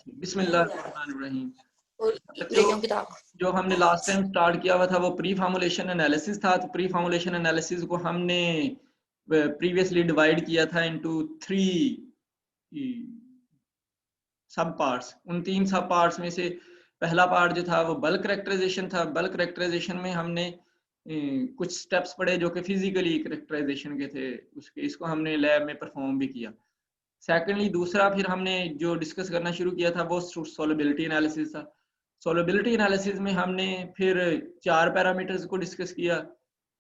बिस्मिल्लाहिर्रहमानिर्रहीम। लेके आऊं किताब। जो हमने लास्ट टाइम स्टार्ट किया हुआ था वो प्री फॉर्मुलेशन एनालिसिस था। तो प्री फॉर्मुलेशन एनालिसिस को हमने प्रीवियसली डिवाइड किया था इनटू 3 सब पार्ट्स। उन 3 सब पार्ट्स में से पहला पार्ट जो था वो बल्क करेक्टराइजेशन था। बल्क करेक्टराइजेशन में हमने कुछ स्टेप्स पढ़े जो कि फिजिकली करेक्टराइजेशन के थे, उसके इसको हमने लैब में परफॉर्म भी किया। सेकेंडली दूसरा फिर हमने जो डिस्कस करना शुरू किया था वो सोलबिलिटी एनालिसिस था। सोलबिलिटी एनालिसिस में हमने फिर 4 पैरामीटर्स को डिस्कस किया,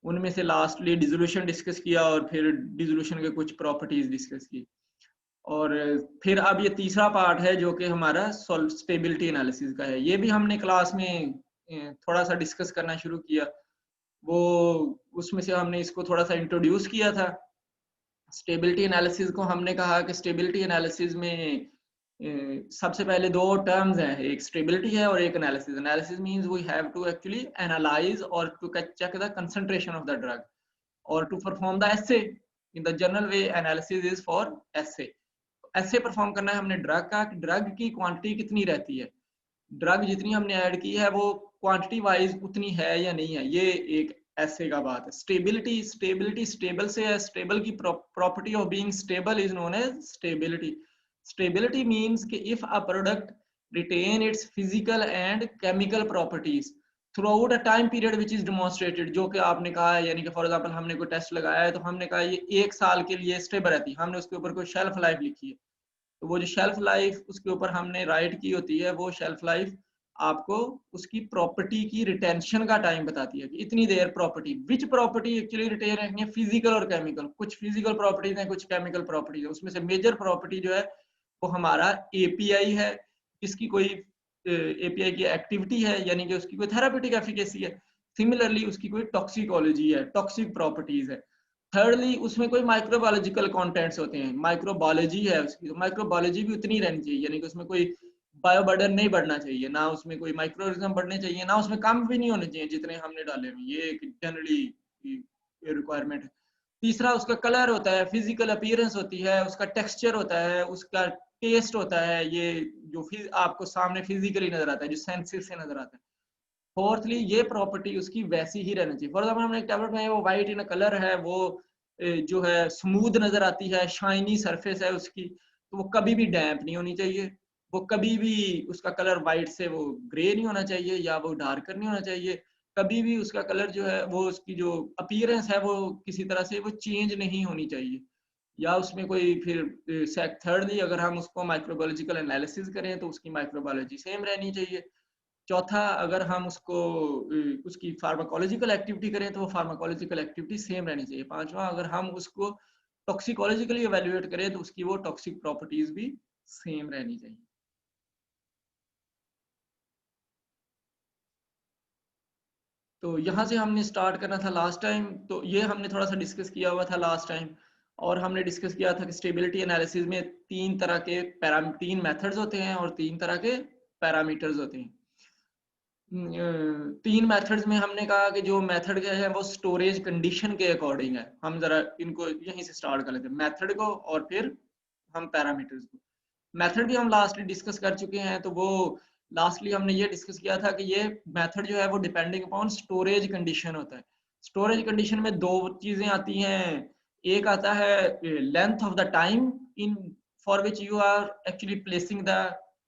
उनमें से लास्टली डिसोल्यूशन डिस्कस किया और फिर डिसोल्यूशन के कुछ प्रॉपर्टीज डिस्कस की। और फिर अब ये तीसरा पार्ट है जो कि हमारा स्टेबिलिटी एनालिसिस का है। ये भी हमने क्लास में थोड़ा सा डिस्कस करना शुरू किया। वो उसमें से हमने इसको थोड़ा सा इंट्रोड्यूस किया था। स्टेबिलिटी एनालिसिस को हमने कहा कि स्टेबिलिटी एनालिसिस में सबसे पहले 2 टर्म्स हैं, एक स्टेबिलिटी है और एक analysis. Analysis means we have to actually analyse और to check the concentration of the drug और to perform the assay. In the general way analysis is for assay. Assay perform करना है हमने ड्रग का, drug की quantity कितनी रहती है, ड्रग जितनी हमने ऐड की है वो क्वांटिटी वाइज उतनी है या नहीं है, ये एक ऐसे का बात है। स्टेबिलिटी स्टेबल से है। स्टेबल की property of being stable is known as stability. Stability means कि if a product retain its physical and chemical properties throughout a time period which is demonstrated, जो कि आपने कहा है, यानी कि फॉर एग्जांपल हमने कोई टेस्ट लगाया है तो हमने कहा ये 1 साल के लिए स्टेबल रहती है, हमने उसके ऊपर कोई शेल्फ लाइफ लिखी है, तो वो जो शेल्फ लाइफ उसके ऊपर हमने राइट की होती है वो शेल्फ लाइफ आपको उसकी प्रॉपर्टी की रिटेंशन का टाइम बताती है कि इतनी देर property, which property actually retain रखनी है, फिजिकल और केमिकल। कुछ फिजिकल प्रॉपर्टीज हैं, कुछ केमिकल प्रॉपर्टीज है। उसमें से मेजर प्रॉपर्टी जो है वो हमारा एपीआई है, इसकी कोई एपीआई की एक्टिविटी है, यानी कि उसकी कोई थेरापेटिक एफिकेसी है। सिमिलरली उसकी कोई टॉक्सिकोलॉजी है, टॉक्सिक प्रॉपर्टीज है। थर्डली उसमें कोई माइक्रोबायोलॉजिकल कंटेंट्स होते हैं, माइक्रोबायोलॉजी है उसकी, तो माइक्रोबायोलॉजी भी उतनी रहनी चाहिए, यानी कि उसमें कोई बायोबर्डन नहीं बढ़ना चाहिए, ना उसमें कोई माइक्रोऑर्गेनिज्म बढ़ने चाहिए, ना उसमें कम भी नहीं होने चाहिए जितने हमने डाले हुए। ये एक जनरली रिक्वायरमेंट है। तीसरा उसका कलर होता है, फिजिकल अपीयरेंस होती है, उसका टेक्सचर होता है, उसका टेस्ट होता है, ये जो आपको सामने फिजिकली नजर आता है, जो सेंसेस से नजर आता है। फोर्थली ये प्रॉपर्टी उसकी वैसी ही रहनी चाहिए। फॉर एग्जाम्पल हमने एक टैबलेट में वो वाइट इन कलर है, वो जो है स्मूथ नजर आती है, शाइनी सरफेस है उसकी, तो वो कभी भी डैम्प नहीं होनी चाहिए, वो कभी भी उसका कलर वाइट से वो ग्रे नहीं होना चाहिए या वो डार्कर नहीं होना चाहिए, कभी भी उसका कलर जो है वो उसकी जो अपीयरेंस है वो किसी तरह से वो चेंज नहीं होनी चाहिए, या उसमें कोई फिर थर्डली अगर हम उसको माइक्रोबायोलॉजिकल एनालिसिस करें तो उसकी माइक्रोबायोलॉजी सेम रहनी चाहिए। चौथा अगर हम उसको उसकी फार्माकोलॉजिकल एक्टिविटी करें तो वो फार्माकोलॉजिकल एक्टिविटी सेम रहनी चाहिए। पांचवा अगर हम उसको टॉक्सिकोलॉजिकली एवेल्युएट करें तो उसकी वो टॉक्सिक प्रॉपर्टीज भी सेम रहनी चाहिए। तो यहाँ से हमने स्टार्ट करना था लास्ट टाइम, तो ये हमने थोड़ा सा डिस्कस किया हुआ था लास्ट टाइम। और हमने डिस्कस किया था कि स्टेबिलिटी एनालिसिस में 3 तरह के 3 मेथड्स होते हैं और 3 तरह के पैरामीटर्स होते हैं। 3 मेथड्स में हमने कहा कि जो मेथड के है वो स्टोरेज कंडीशन के अकॉर्डिंग है। हम जरा इनको यहीं से स्टार्ट कर लेते हैं, मेथड को और फिर हम पैरामीटर्स को। मेथड भी हम लास्टली डिस्कस कर चुके हैं, तो वो लास्टली हमने ये डिस्कस किया था कि ये मेथड जो है वो डिपेंडिंग अपॉन स्टोरेज कंडीशन होता है। स्टोरेज कंडीशन में 2 चीजें आती हैं, एक आता है length of the time in for which you are actually placing the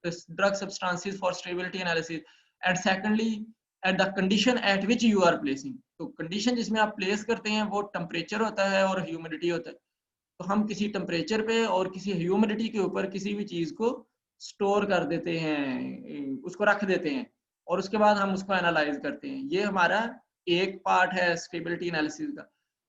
drug substances for stability analysis, and secondly at the condition at which you are placing. तो कंडीशन जिसमें आप प्लेस करते हैं वो टेम्परेचर होता है और ह्यूमिडिटी होता है। तो हम किसी टेम्परेचर पे और किसी ह्यूमिडिटी के ऊपर किसी भी चीज को स्टोर कर देते हैं, उसको रख देते हैं और उसके बाद हम उसको एनालाइज करते हैं। ये हमारा एक पार्ट है स्टेबिलिटी एनालिसिस का।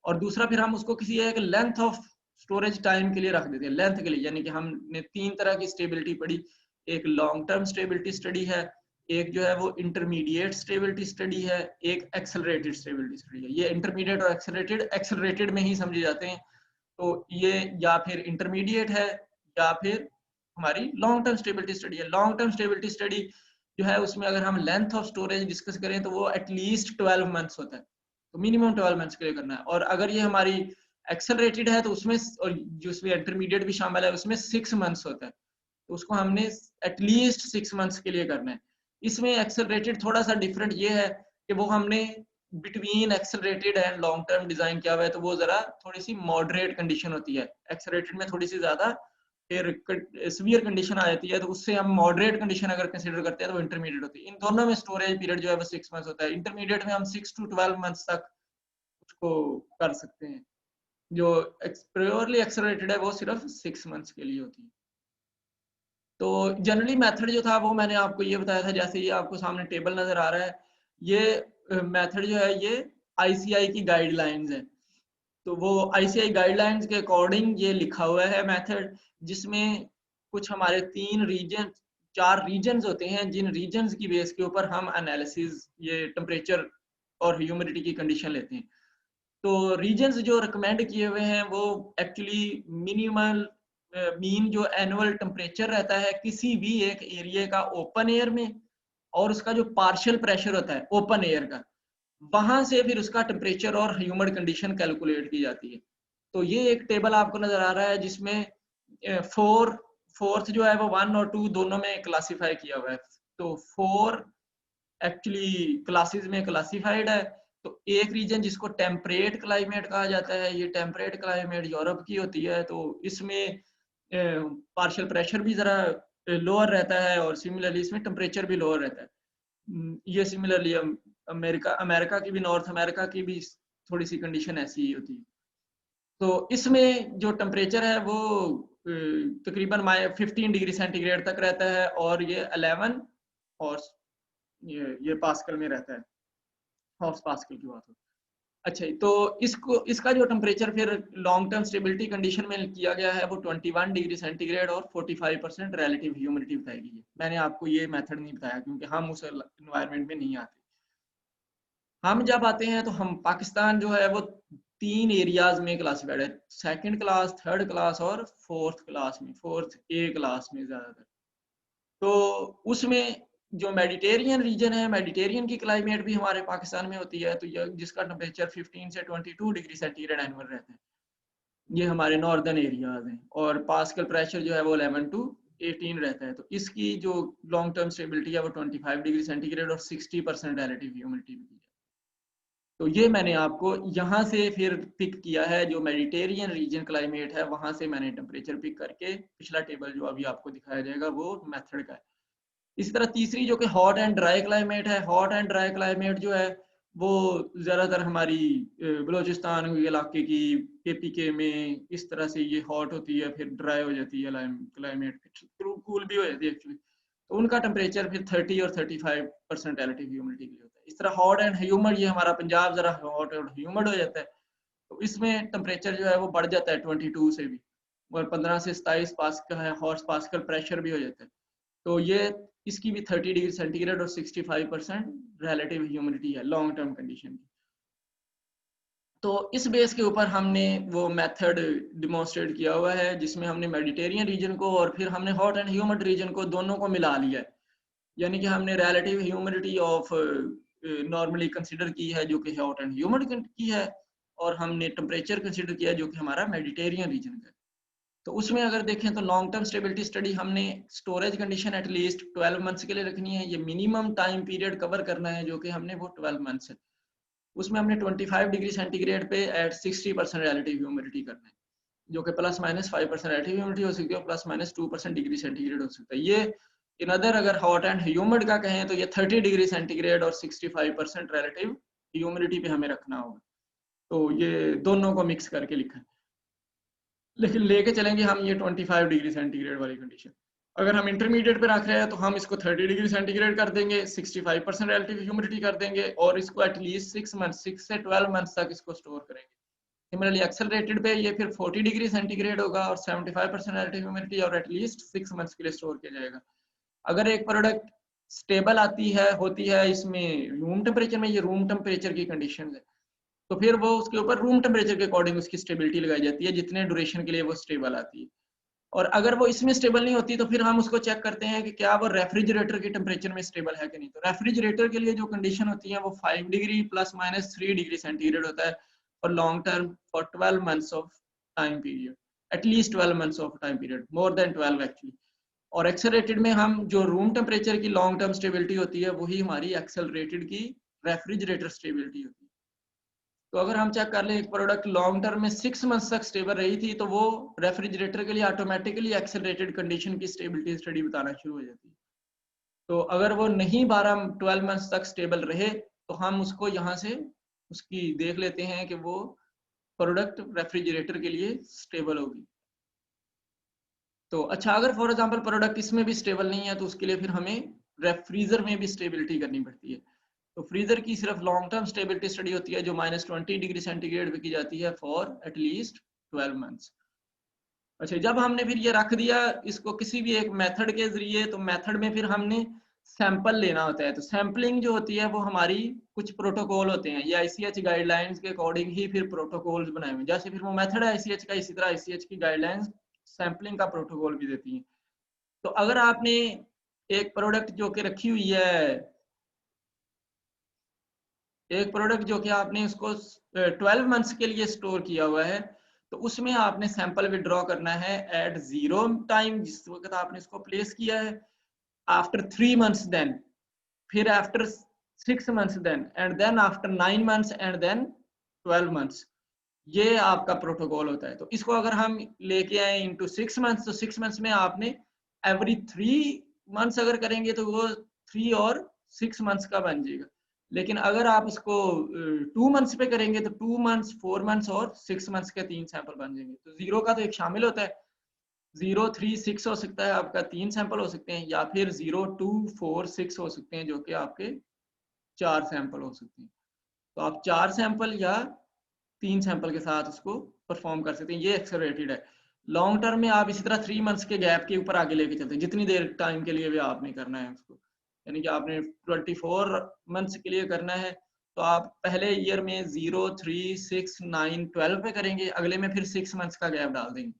और दूसरा फिर हम उसको किसी एक लेंथ ऑफ स्टोरेज टाइम के लिए रख देते हैं, लेंथ के लिए, यानी कि हमने 3 तरह की स्टेबिलिटी पढ़ी। एक लॉन्ग टर्म स्टेबिलिटी स्टडी है, एक जो है वो इंटरमीडिएट स्टेबिलिटी स्टडी है, एक एक्सेलरेटेड स्टेबिलिटी स्टडी है। ये इंटरमीडिएट और एक्सेलरेटेड में ही समझे जाते हैं। तो ये या फिर इंटरमीडिएट है या फिर हमारी लॉन्ग टर्म स्टेबिलिटी स्टडी है। लॉन्ग टर्म स्टेबिलिटी स्टडी जो है उसमें अगर हम लेंथ ऑफ स्टोरेज डिस्कस करें तो वो एटलीस्ट 12 मंथ्स होता है, तो मिनिमम 12 मंथ्स के लिए करना है। और अगर ये हमारी एक्सेलरेटेड है तो उसमें, और जो उसमें इंटरमीडिएट भी शामिल है, उसमें 6 मंथ्स होता है। तो उसको हमने एटलीस्ट 6 मंथ्स के लिए करना है। इसमें एक्सेलरेटेड थोड़ा सा डिफरेंट ये है कि वो हमने between accelerated and long term design किया हुआ है, तो वो जरा थोड़ी सी मॉडरेट कंडीशन होती है। एक्सेलरेटेड में थोड़ी सी ज्यादा, फिर सीवियर कंडीशन आ जाती है, तो उससे हम मॉडरेट कंडीशन अगर कंसीडर करते हैं तो वो इंटरमीडिएट होती है। इन दोनों में स्टोरेज पीरियड जो है वो 6 मंथ्स होता है। इंटरमीडिएट में हम 6 to 12 मंथ्स तक उसको कर सकते हैं। जो प्योरली एक्सेलरेटेड है वो सिर्फ 6 मंथ्स के लिए होती है। तो जनरली मेथड जो था वो मैंने आपको ये बताया था, जैसे ये आपको सामने टेबल नजर आ रहा है, ये मेथड जो है ये आईसीआई की गाइडलाइंस है। तो वो आईसीआई गाइडलाइंस के अकॉर्डिंग ये लिखा हुआ है मेथड, जिसमें कुछ हमारे 4 रीजन्स होते हैं, जिन रीजन्स की बेस के ऊपर हम एनालिसिस ये टेम्परेचर और ह्यूमिडिटी की कंडीशन लेते हैं। तो रीजन्स जो रिकमेंड किए हुए हैं वो एक्चुअली मिनिमल मीन जो एनुअल टेम्परेचर रहता है किसी भी एक एरिया का ओपन एयर में, और उसका जो पार्शियल प्रेशर होता है ओपन एयर का, वहां से फिर उसका टेम्परेचर और ह्यूमिड कंडीशन कैलकुलेट की जाती है। तो ये एक टेबल आपको नजर आ रहा है जिसमें फोर्थ जो है वो 1 और 2 दोनों में क्लासिफाई किया हुआ है। तो 4 एक्चुअली क्लासेस में क्लासिफाइड है। तो एक रीजन जिसको टेम्परेट क्लाइमेट कहा जाता है, ये टेम्परेट क्लाइमेट यूरोप की होती है, तो इसमें पार्शियल प्रेशर भी जरा लोअर रहता है और सिमिलरली इसमें टेम्परेचर भी लोअर रहता है। ये सिमिलरली अमेरिका की भी, नॉर्थ अमेरिका की भी थोड़ी सी कंडीशन ऐसी ही होती है। तो इसमें जो टेम्परेचर है वो तकरीबन 15 डिग्री सेंटीग्रेड तक रहता है, और ये 11 और ये पास्कल में रहता है, हॉर्स पास्कल की बात हो। अच्छा, तो इसका जो टेम्परेचर फिर लॉन्ग टर्म स्टेबिलिटी कंडीशन में किया गया है वो 21 डिग्री सेंटीग्रेड और 45% रिलेटिव ह्यूमिडिटी बताई गई है। मैंने आपको ये मेथड नहीं बताया क्योंकि हम उस एनवायरनमेंट में नहीं आते। हम जब आते हैं तो हम पाकिस्तान जो है वो 3 एरियाज में क्लासिफाइड है, 2nd क्लास, 3rd क्लास और 4th क्लास में, 4th ए क्लास में ज्यादातर। तो उसमें जो मेडिटेरियन रीजन है, मेडिटेरियन की क्लाइमेट भी हमारे पाकिस्तान में होती है, तो ये जिसका टेम्परेचर 15 से 22 डिग्री सेंटीग्रेड एनुअल रहता है, ये हमारे नॉर्दर्न एरियाज हैं, और पास्कल प्रेशर जो है वो 11 to 18 रहता है। तो इसकी जो लॉन्ग टर्म स्टेबिलिटी है वो 25 डिग्री सेंटीग्रेड और 60% रिलेटिव ह्यूमिडिटी भी है। तो ये मैंने आपको यहाँ से फिर पिक किया है, जो मेडिटेरियन रीजन क्लाइमेट है वहां से मैंने टेम्परेचर पिक करके, पिछला टेबल जो अभी आपको दिखाया जाएगा वो मेथड का है। इसी तरह तीसरी जो कि हॉट एंड ड्राई क्लाइमेट है, हॉट एंड ड्राई क्लाइमेट जो है वो ज्यादातर हमारी बलोचिस्तान इलाके की, केपीके में इस तरह से ये हॉट होती है, फिर ड्राई हो जाती है क्लाइमेट, कूल भी हो जाती है एक्चुअली। तो उनका टेम्परेचर फिर 30 और 35% रिलेटिव ह्यूमिडिटी के लिए होता है। इस तरह हॉट एंड ह्यूमिड, ये हमारा पंजाब जरा हॉट और ह्यूमिड हो जाता है, तो इसमें टेम्परेचर जो है वो बढ़ जाता है 22 से भी, और 15 से 27 पास्कल है, हॉर्स पास्कल प्रेशर भी हो जाता है। तो ये इसकी भी 30 डिग्री सेंटीग्रेड और 65% रिलेटिव ह्यूमिडिटी है लॉन्ग टर्म कंडीशन की। तो इस बेस के ऊपर हमने वो मेथड डिमॉन्स्ट्रेट किया हुआ है, जिसमें हमने मेडिटेरियन रीजन को और फिर हमने हॉट एंड ह्यूमिड रीजन को दोनों को मिला लिया है। यानी कि हमने relative humidity of normally consider की है जो कि हॉट एंड ह्यूमिड की है, और हमने टेम्परेचर कंसिडर किया जो कि हमारा मेडिटेरियन रीजन का है। तो उसमें अगर देखें तो लॉन्ग टर्म स्टेबिलिटी स्टडी हमने स्टोरेज कंडीशन एटलीस्ट 12 मंथ्स के लिए रखनी है, ये मिनिमम टाइम पीरियड कवर करना है जो कि हमने वो 12 मंथ्स है। उसमें हमने 25 डिग्री सेंटीग्रेड पे एट 60% रिलेटिव ह्यूमिडिटी करना है, जो कि +-5% रिलेटिव ह्यूमिडिटी हो सकती है, +-2% डिग्री सेंटीग्रेड हो सकता है। ये इन अदर अगर हॉट एंड ह्यूमिड का कहें तो ये 30 डिग्री सेंटीग्रेड और 65% रिलेटिव ह्यूमिडिटी पे हमें रखना होगा। तो ये दोनों को मिक्स करके लिखा है, लेकिन लेके चलेंगे हम ये 25 डिग्री सेंटीग्रेड वाली कंडीशन। अगर हम इंटरमीडिएट पे रख रहे हैं तो हम इसको 30 डिग्री सेंटीग्रेड कर देंगे, 65% रिलेटिव ह्यूमिडिटी कर देंगे, और इसको एटलीस्ट 6 से 12 मंथ्स तक इसको स्टोर करेंगे। सिमिलरली एक्सेलरेटेड पे ये फिर 40 डिग्री सेंटीग्रेड होगा और 75% रिलेटिव ह्यूमिडिटी, और एटलीस्ट 6 मंथ्स के लिए स्टोर किया जाएगा। अगर एक प्रोडक्ट स्टेबल आती है होती है इसमें रूम टेम्परेचर में, ये रूम टेम्परेचर की कंडीशन है, तो फिर वो उसके ऊपर रूम टेम्परेचर के अकॉर्डिंग उसकी स्टेबिलिटी लगाई जाती है, जितने ड्यूरेशन के लिए वो स्टेबल आती है। और अगर वो इसमें स्टेबल नहीं होती तो फिर हम उसको चेक करते हैं कि क्या वो रेफ्रिजरेटर के टेम्परेचर में स्टेबल है कि नहीं। तो रेफ्रिजरेटर के लिए जो कंडीशन होती है वो 5 डिग्री +-3 डिग्री सेंटीग्रेड होता है for long term for 12 months of time period, at least 12 months of time period, more than 12 actually. और एक्सेलरेटेड में हम जो रूम टेम्परेचर की लॉन्ग टर्म स्टेबिलिटी होती है वही हमारी एक्सेलरेटेड की रेफ्रिजरेटर स्टेबिलिटी होती है। तो अगर हम चेक कर लें एक प्रोडक्ट लॉन्ग टर्म में 6 मंथ्स तक स्टेबल रही थी तो वो रेफ्रिजरेटर के लिए ऑटोमेटिकली एक्सेलरेटेड कंडीशन की स्टेबिलिटी स्टडी बताना शुरू हो जाती है। तो अगर वो नहीं 12 मंथ्स तक स्टेबल रहे तो हम उसको यहाँ से उसकी देख लेते हैं कि वो प्रोडक्ट रेफ्रिजरेटर के लिए स्टेबल होगी। तो अच्छा, अगर फॉर एग्जांपल प्रोडक्ट इसमें भी स्टेबल नहीं है तो उसके लिए फिर हमें रेफ्रीजर में भी स्टेबिलिटी करनी पड़ती है। तो फ्रीजर की सिर्फ लॉन्ग टर्म स्टेबिलिटी स्टडी होती है जो -20 डिग्री सेंटीग्रेड पे की जाती है फॉर एटलीस्ट 12 मंथ्स। अच्छा, जब हमने फिर ये रख दिया इसको किसी भी एक मेथड के जरिए, तो मेथड में फिर हमने सैंपल लेना होता है। तो सैंपलिंग जो होती है वो हमारी कुछ प्रोटोकॉल होते हैं, ये आईसीएच गाइडलाइंस के अकॉर्डिंग ही फिर प्रोटोकॉल्स बनाए हुए हैं। जैसे फिर वो मेथड है आईसीएच का, इसी तरह आईसीएच की गाइडलाइंस सैंपलिंग का प्रोटोकॉल भी देती हैं। तो अगर आपने एक प्रोडक्ट जो कि रखी हुई है, एक प्रोडक्ट जो कि आपने उसको 12 मंथ्स के लिए स्टोर किया हुआ है, तो उसमें आपने सैंपल विड्रॉ करना है एट 0 टाइम, जिस वक्त आपने इसको प्लेस किया है, आफ्टर 3 मंथ्स देन, फिर after 6 months then, and then after 9 months, and then 12 months. ये आपका प्रोटोकॉल होता है। तो इसको अगर हम लेके आए इनटू 6 मंथ्स, तो 6 मंथ्स में आपने एवरी 3 मंथ्स अगर करेंगे तो वो 3 और 6 मंथ्स का बन जाएगा। लेकिन अगर आप इसको 2 मंथ्स पे करेंगे तो 2 मंथ्स, 4 मंथ्स और 6 मंथ्स के 3 सैंपल बन जाएंगे। तो 0 का तो एक शामिल होता है, 0, 3, 6 हो सकता है आपका, 3 सैंपल हो सकते हैं, या फिर 0, 2, 4, 6 हो सकते हैं जो कि आपके 4 सैंपल हो सकते हैं। तो आप 4 सैंपल या 3 सैंपल के साथ उसको परफॉर्म कर सकते हैं। ये एक्सेलरेटेड है। लॉन्ग टर्म में आप इसी तरह 3 मंथ्स के गैप के ऊपर आगे लेके चलते हैं, जितनी देर टाइम के लिए भी आपने करना है उसको, यानी कि आपने 24 मंथ्स के लिए करना है तो आप पहले ईयर में 0, 3, 6, 9, 12 पे करेंगे, अगले में फिर 6 मंथ्स का गैप डाल देंगे,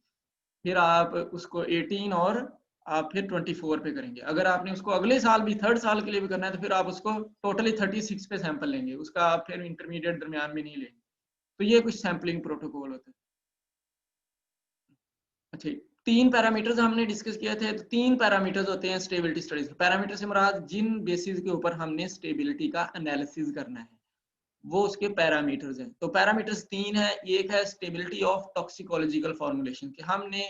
फिर आप उसको 18 और आप फिर 24 पे करेंगे। अगर आपने उसको अगले साल भी, थर्ड साल के लिए भी करना है, तो फिर आप उसको टोटली 36 पे सैंपल लेंगे, उसका आप फिर इंटरमीडिएट दरमियान में नहीं लेंगे। तो ये कुछ सैम्पलिंग प्रोटोकॉल होते हैं। अच्छा, 3 पैरामीटर्स हमने डिस्कस किए थे। तो 3 पैरामीटर्स होते हैं स्टेबिलिटी स्टडीज। पैरामीटर से मुराद जिन बेसिस के ऊपर हमने स्टेबिलिटी का एनालिसिस करना है वो उसके पैरामीटर्स हैं। तो पैरामीटर्स 3 है। एक है स्टेबिलिटी ऑफ टॉक्सिकोलॉजिकल फॉर्मुलेशन, कि हमने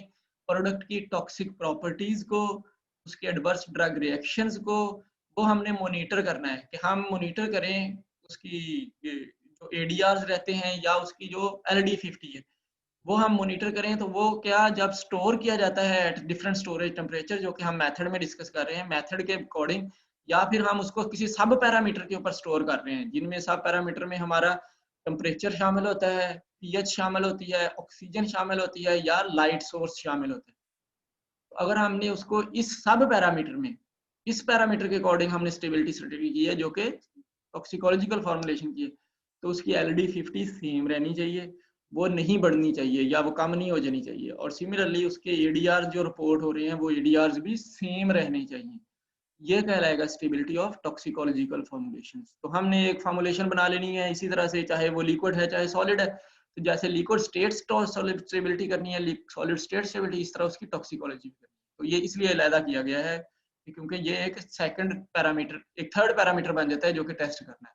प्रोडक्ट की टॉक्सिक प्रॉपर्टीज को, उसके एडवर्स ड्रग रिएक्शंस को, वो हमने मॉनिटर करना है, कि हम मॉनिटर करें उसकी जो एडीआरस रहते हैं या उसकी जो LD50 है वो हम मॉनिटर करें। तो वो क्या, जब स्टोर किया जाता है एट डिफरेंट स्टोरेज टेम्परेचर, जो कि हम मेथड में डिस्कस कर रहे हैं, मेथड के अकॉर्डिंग, या फिर हम उसको किसी सब पैरामीटर के ऊपर स्टोर कर रहे हैं, जिनमें सब पैरामीटर में हमारा टेम्परेचर शामिल होता है, पीएच शामिल होती है, ऑक्सीजन शामिल होती है, या लाइट सोर्स शामिल होता है। तो अगर हमने उसको इस सब पैरामीटर में, इस पैरामीटर के अकॉर्डिंग हमने स्टेबिलिटी स्टडी की है जो कि टॉक्सिकोलॉजिकल फॉर्मुलेशन की है, तो उसकी LD50 सेम रहनी चाहिए, वो नहीं बढ़नी चाहिए या वो कम नहीं हो जानी चाहिए। और सिमिलरली उसके एडीआर जो रिपोर्ट हो रहे हैं वो एडीआर भी सेम रहने चाहिए। ये कहलाएगा स्टेबिलिटी ऑफ टॉक्सिकोलॉजिकल फॉर्मुलेशन। तो हमने एक फॉर्मुलेशन बना लेनी है इसी तरह से, चाहे वो लिक्विड है चाहे सॉलिड है। तो जैसे लिक्विड स्टेट सॉलिड स्टेबिलिटी करनी है, सॉलिड स्टेट स्टेबिलिटी, इस तरह उसकी टॉक्सिकोलॉजी करनी है। तो ये इसलिए अलग किया गया है क्योंकि ये एक सेकंड पैरामीटर, एक थर्ड पैरामीटर बन जाता है जो कि टेस्ट करना है।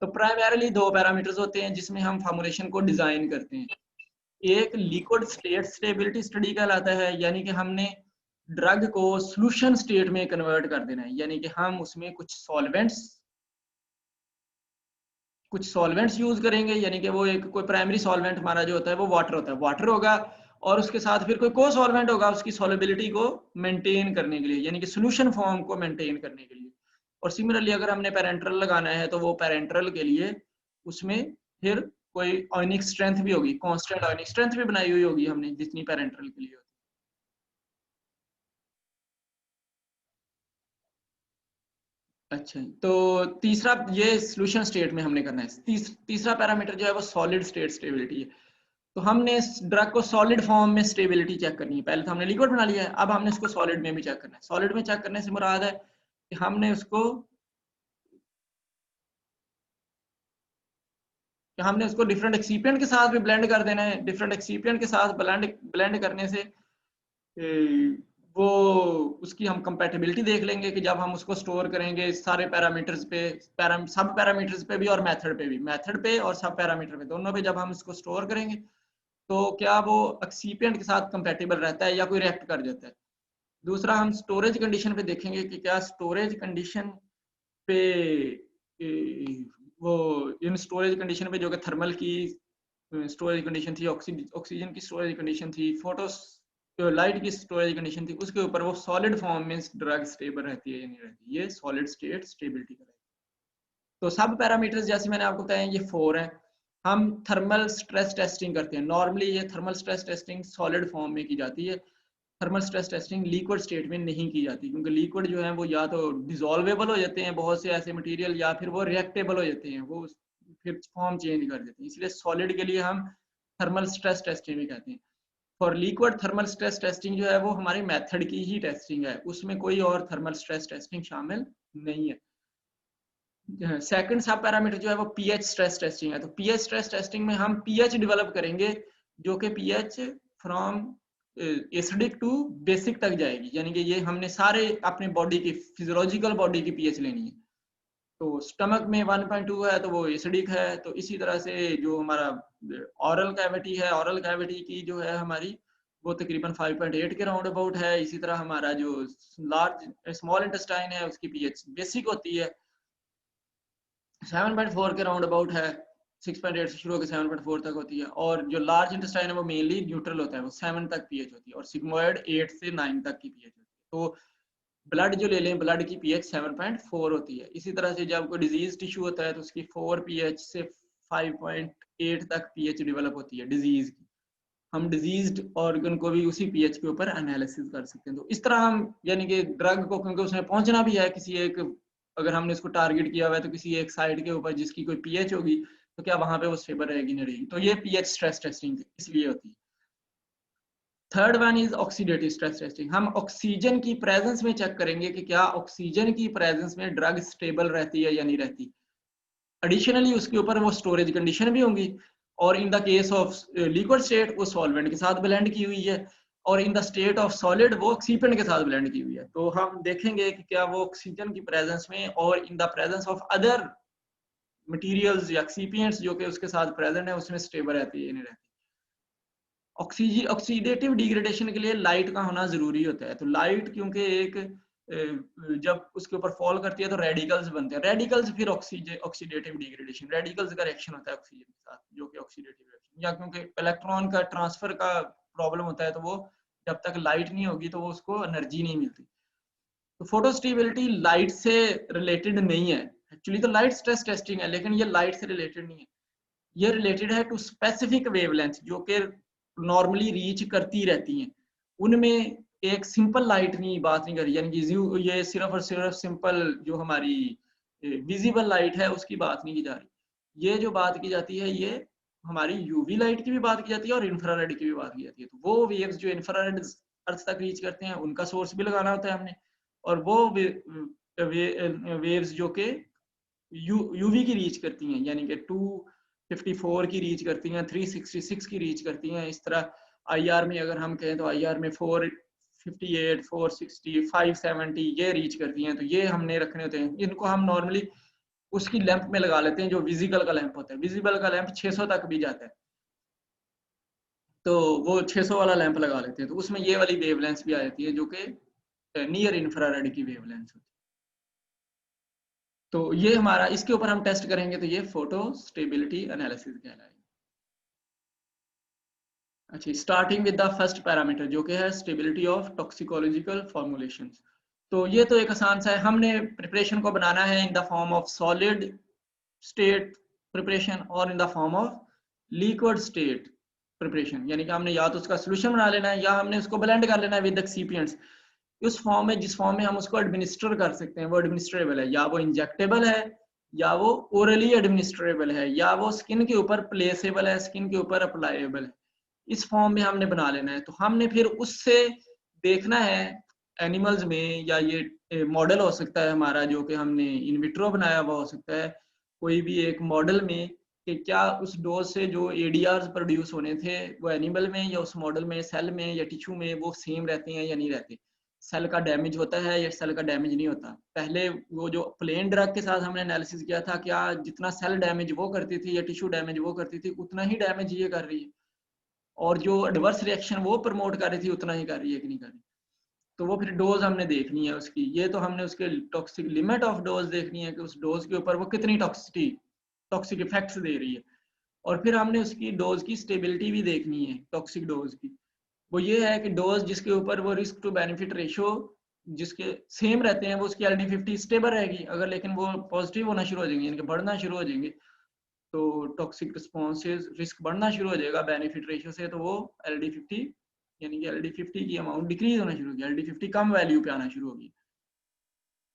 तो प्राइमरीली 2 पैरामीटर्स होते हैं जिसमें हम फॉर्मुलेशन को डिजाइन करते हैं। एक लिक्विड स्टेट स्टेबिलिटी स्टडी कहलाता है, यानी कि हमने ड्रग को सॉल्यूशन स्टेट में कन्वर्ट कर देना है, यानी कि हम उसमें कुछ सॉल्वेंट्स यूज करेंगे, यानी कि वो एक कोई प्राइमरी सॉल्वेंट हमारा जो होता है वो वाटर होता है, वाटर होगा, और उसके साथ फिर कोई को सॉल्वेंट होगा उसकी सॉल्युबिलिटी को मेंटेन करने के लिए, यानी कि सॉल्यूशन फॉर्म को मेंटेन करने के लिए। और सिमिलरली अगर हमने पेरेंट्रल लगाना है तो वो पेरेंट्रल के लिए उसमें फिर कोई आयनिक स्ट्रेंथ भी होगी, कांस्टेंट आयनिक स्ट्रेंथ भी बनाई हुई होगी हमने, जितनी पेरेंट्रल के लिए होती है। अच्छा, तो तीसरा ये सॉल्यूशन स्टेट में हमने करना है। तीसरा पैरामीटर जो है वो सॉलिड स्टेट स्टेबिलिटी है। तो हमने इस ड्रग को सॉलिड फॉर्म में स्टेबिलिटी चेक करनी है। पहले तो हमने लिक्विड बना लिया है, अब हमने इसको सॉलिड में भी चेक करना है। सॉलिड में चेक करने से मुराद है कि हमने उसको डिफरेंट एक्सीपिएंट के साथ भी ब्लेंड कर देना है। डिफरेंट एक्सीपिएंट के साथ ब्लेंड करने से वो उसकी हम कंपैटिबिलिटी देख लेंगे कि जब हम उसको स्टोर करेंगे सारे पैरामीटर्स पे, सब पैरामीटर्स पे भी और मेथड पे भी, मेथड पे और सब पैरामीटर पे, दोनों पे जब हम इसको स्टोर करेंगे तो क्या वो एक्सिपिएंट के साथ कंपैटिबल रहता है या कोई रिएक्ट कर जाता है। दूसरा हम स्टोरेज कंडीशन पे देखेंगे कि क्या स्टोरेज कंडीशन पे वो इन स्टोरेज कंडीशन पे जो कि थर्मल की स्टोरेज कंडीशन थी, ऑक्सीजन की स्टोरेज कंडीशन थी, फोटोस लाइट की स्टोरेज कंडीशन थी, उसके ऊपर वो सॉलिड फॉर्म में ड्रग स्टेबल रहती है या नहीं रहती, ये सॉलिड स्टेट स्टेबिलिटी का। तो सब पैरामीटर्स जैसे मैंने आपको बताया ये 4 हैं। हम थर्मल स्ट्रेस टेस्टिंग करते हैं। नॉर्मली ये thermal stress testing solid form में की जाती है। Thermal stress testing liquid state में नहीं की जाती, क्योंकि लिक्विड जो है वो या तो डिसॉल्वेबल हो जाते हैं बहुत से ऐसे मटेरियल, या फिर वो रिएक्टेबल हो जाते हैं, वो फिर फॉर्म चेंज कर देते हैं। इसलिए सॉलिड के लिए हम थर्मल स्ट्रेस टेस्टिंग भी कहते हैं। For liquid thermal stress testing जो है वो हमारे मेथड की ही टेस्टिंग है, उसमें कोई और थर्मल स्ट्रेस टेस्टिंग शामिल नहीं है। सेकंड सब पैरामीटर जो है वो पीएच स्ट्रेस टेस्टिंग है। तो पीएच स्ट्रेस टेस्टिंग में हम पीएच डेवलप करेंगे जो कि pH from acidic to basic तक जाएगी, यानी कि ये हमने सारे अपने बॉडी की फिजियोलॉजिकल बॉडी की पीएच लेनी है। तो स्टमक में 1.2 है तो वो एसिडिक है। तो इसी तरह से जो हमारा ऑरल कैविटी है, ऑरल कैविटी की जो है हमारी वो तकरीबन 5.8 के राउंड अबाउट है। इसी तरह हमारा जो लार्ज स्मॉल इंटेस्टाइन है उसकी पीएच बेसिक होती है 7.4 के राउंड अबाउट है। 6.8 से शुरू होकर 7.4 तक होती है। और जो लार्ज इंटेस्टाइन है वो मेनली न्यूट्रल होता है, वो 7 तक पीएच होती है। और सिग्मोइड 8 से 9 तक की पीएच होती है। तो ब्लड जो ले लें, ब्लड की पीएच 7.4 होती है। इसी तरह से जब कोई डिजीज टिश्यू होता है तो उसकी 4 पीएच से 5.8 तक पीएच डेवलप होती है डिजीज की। हम डिजीज्ड ऑर्गन को भी उसी पीएच के ऊपर एनालिसिस कर सकते हैं। तो इस तरह हम यानी कि ड्रग को, क्योंकि उसमें पहुंचना भी है किसी एक, अगर हमने इसको टारगेट किया हुआ है तो किसी एक साइड के ऊपर जिसकी कोई पीएच होगी तो क्या वहां पे वो स्टेबल रहेगी नहीं रहेगी। तो ये पीएच स्ट्रेस टेस्टिंग इसलिए होती है। Third one is oxidative stress testing. हम ऑक्सीजन की प्रेजेंस में चेक करेंगे कि क्या ऑक्सीजन की प्रेजेंस में ड्रग स्टेबल रहती है या नहीं रहती। एडिशनली उसके ऊपर वो स्टोरेज कंडीशन भी होंगी, और in the case of liquid state वो सॉल्वेंट के साथ ब्लेंड की हुई है, और in the state of solid वो ऑक्सीपेंट के साथ ब्लेंड की हुई है। तो हम देखेंगे कि क्या वो ऑक्सीजन की प्रेजेंस में और in the presence of other materials या एक्सिपिएंट्स जो कि उसके साथ प्रेजेंट है उसमें स्टेबल रहती है नहीं रहती। ऑक्सीडेटिव डिग्रेडेशन के लिए लाइट का होना जरूरी होता है। तो लाइट क्योंकि एक जब उसके ऊपर फॉल करती है तो रेडिकल्स बनते हैं, रेडिकल्स फिर ऑक्सीडेटिव डिग्रेडेशन, रेडिकल्स का रिएक्शन होता है ऑक्सीजन के साथ जो कि ऑक्सीडेटिव रिएक्शन, या क्योंकि इलेक्ट्रॉन का ट्रांसफर का प्रॉब्लम होता है तो वो जब तक लाइट नहीं होगी तो वो उसको एनर्जी नहीं मिलती। तो फोटोस्टेबिलिटी लाइट से रिलेटेड नहीं है, एक्चुअली तो लाइट स्ट्रेस टेस्टिंग है, लेकिन ये लाइट से रिलेटेड नहीं है। ये रिलेटेड है टू स्पेसिफिक वेवलेंथ जो कि नॉर्मली रीच करती रहती हैं। उनमें एक सिंपल लाइट नहीं बात नहीं करी, यानी कि ये सिर्फ और सिर्फ सिंपल जो हमारी विजिबल लाइट है उसकी बात नहीं की जा रही। ये जो बात की जाती है ये हमारी यूवी लाइट की भी बात की जाती है और इंफ्रारेड की भी बात की जाती है। तो वो वेव्स जो इंफ्रारेड अर्थ तक रीच करते हैं उनका सोर्स भी लगाना होता है हमने, और वो वेव्स जो कि यूवी की रीच करती हैं, यानी कि 254 की रीच करती हैं, 366 की रीच करती हैं। इस तरह आईआर में अगर हम कहें तो आईआर में 458, 460, 570 ये रीच करती हैं। तो ये हमने रखने होते हैं, इनको हम नॉर्मली उसकी लैंप में लगा लेते हैं जो विजिबल का लैंप होता है। विजिबल का लैंप 600 तक भी जाता है, तो वो 600 वाला लैंप लगा लेते हैं। तो उसमें ये वाली वेवलेंथ भी आ जाती है जो कि नियर इंफ्रारेड की वेवलेंथ होती है। तो ये हमारा, इसके ऊपर हम टेस्ट करेंगे तो ये फोटो स्टेबिलिटी एनालिसिस कहलाएगा। अच्छा, starting with the first parameter जो कि है स्टेबिलिटी ऑफ टॉक्सिकोलॉजिकल फॉर्मुलेशंस। तो ये तो एक आसान सा है, हमने प्रिपरेशन को बनाना है in the form of solid state preparation और in the form of liquid state preparation, यानी कि हमने या तो उसका सोल्यूशन बना लेना है या हमने उसको ब्लेंड कर लेना है विद एक्सिपिएंट्स। उस फॉर्म में जिस फॉर्म में हम उसको एडमिनिस्टर कर सकते हैं वो एडमिनिस्ट्रेबल है, या वो इंजेक्टेबल है, या वो ओरली एडमिनिस्ट्रेबल है, या वो स्किन के ऊपर प्लेसेबल है, स्किन के ऊपर अप्लाइएबल है। इस फॉर्म में हमने बना लेना है। तो हमने फिर उससे देखना है एनिमल्स में, या ये मॉडल हो सकता है हमारा जो कि हमने इन विट्रो बनाया हुआ हो सकता है, कोई भी एक मॉडल में, कि क्या उस डोज से जो एडीआर प्रोड्यूस होने थे वो एनिमल में या उस मॉडल में सेल में या टिश्यू में वो सेम रहते हैं या नहीं रहते। सेल का डैमेज होता है या सेल का डैमेज नहीं होता। पहले वो जो प्लेन ड्रग के साथ हमने एनालिसिस किया था, क्या जितना सेल डैमेज वो करती थी या टिश्यू डैमेज वो करती थी, उतना ही डैमेज ये कर रही है, और जो एडवर्स रिएक्शन वो प्रमोट कर रही थी उतना ही कर रही है कि नहीं कर रही। तो वो फिर डोज हमने देखनी है उसकी। ये तो हमने उसके टॉक्सिक लिमिट ऑफ डोज देखनी है कि उस डोज के ऊपर वो कितनी टॉक्सिक इफेक्ट्स दे रही है। और फिर हमने उसकी डोज की स्टेबिलिटी भी देखनी है टॉक्सिक डोज की। वो ये है कि डोज जिसके ऊपर वो रिस्क टू बेनिफिट रेशियो जिसके सेम रहते हैं, वो उसकी LD50 स्टेबल रहेगी। अगर लेकिन वो पॉजिटिव होना शुरू हो जाएंगे, यानी कि बढ़ना शुरू हो जाएंगे, तो टॉक्सिक रिस्पॉन्सेज रिस्क बढ़ना शुरू हो जाएगा बेनिफिट रेशियो से, तो वो LD50 यानी कि LD50 की अमाउंट डिक्रीज होना शुरू होगी, LD50 कम वैल्यू पे आना शुरू होगी।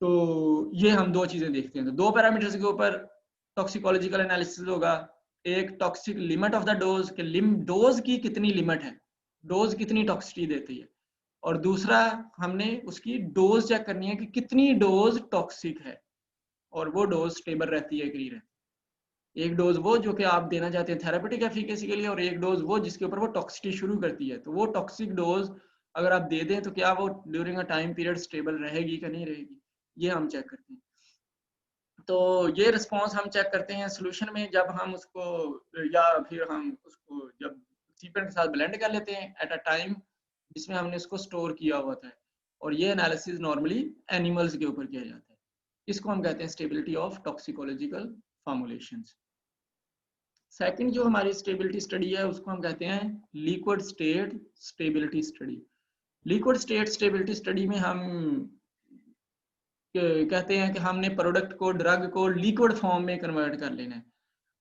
तो ये हम दो चीजें देखते हैं। तो दो पैरामीटर्स के ऊपर टॉक्सिकोलॉजिकल एनालिसिस होगा। एक toxic limit of the dose के डोज की कितनी लिमिट है, डोज कितनी टॉक्सिसिटी देती है, और दूसरा हमने उसकी डोज चेक करनी है कि कितनी डोज टॉक्सिक है और वो डोज स्टेबल रहती है कि नहीं रहती। एक डोज वो जो कि आप देना चाहते हैं थेरापेटिक एफिकेसी के लिए, और एक डोज वो जिसके ऊपर वो टॉक्सिसिटी शुरू करती है। तो वो टॉक्सिक डोज अगर आप दे दें तो क्या वो during a time period stable रहेगी कि नहीं रहेगी, ये हम चेक करते हैं। तो ये रिस्पांस हम चेक करते हैं सोल्यूशन में, जब हम उसको या फिर हम उसको जब एक्सिपेंट के साथ ब्लेंड कर लेते हैं एट अ टाइम जिसमें हमने उसको स्टोर किया हुआ था। और ये एनालिसिस नॉर्मली एनिमल्स के ऊपर किया जाता है। इसको हम कहते हैं stability of toxicological formulations. Second जो हमारी स्टेबिलिटी स्टडी है उसको हम कहते हैं liquid state stability study. Liquid state stability study में हम कहते हैं कि हमने प्रोडक्ट को, ड्रग को लिक्विड फॉर्म में कन्वर्ट कर लेना है।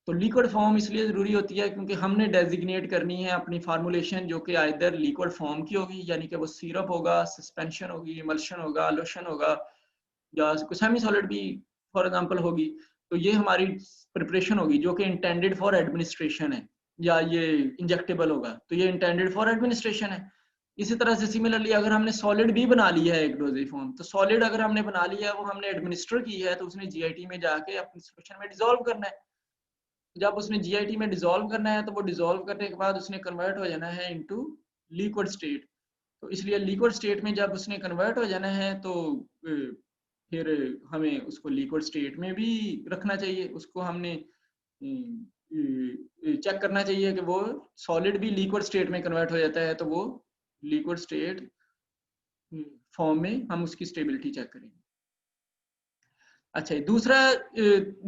तो लिक्विड फॉर्म इसलिए जरूरी होती है क्योंकि हमने डेजिग्नेट करनी है अपनी फार्मूलेशन जो कि आइदर लिक्विड फॉर्म की होगी, यानी कि वो सिरप होगा, सस्पेंशन होगी, इमल्शन होगा, लोशन होगा, या सेमी सॉलिड भी फॉर एग्जांपल होगी। तो ये हमारी प्रिपरेशन होगी जो कि इंटेंडेड फॉर एडमिनिस्ट्रेशन है, या ये इंजेक्टेबल होगा तो ये इंटेंडेड फॉर एडमिनिस्ट्रेशन है। इसी तरह से सिमिलरली अगर हमने सॉलिड भी बना लिया है एक डोजेज फॉर्म, तो सॉलिड अगर हमने बना लिया है वो हमने एडमिनिस्टर की है, तो उसने जीआईटी में जाके अपनी सोल्यूशन में डिसॉल्व करना है। जब उसने जीआईटी में डिसॉल्व करना है तो वो डिसॉल्व करने के बाद उसने कन्वर्ट हो जाना है इनटू लिक्विड स्टेट। तो इसलिए लिक्विड स्टेट में जब उसने कन्वर्ट हो जाना है तो फिर हमें उसको लिक्विड स्टेट में भी रखना चाहिए। उसको हमने चेक करना चाहिए कि वो सॉलिड भी लिक्विड स्टेट में कन्वर्ट हो जाता है, तो वो लिक्विड स्टेट फॉर्म में हम उसकी स्टेबिलिटी चेक करेंगे। अच्छा, दूसरा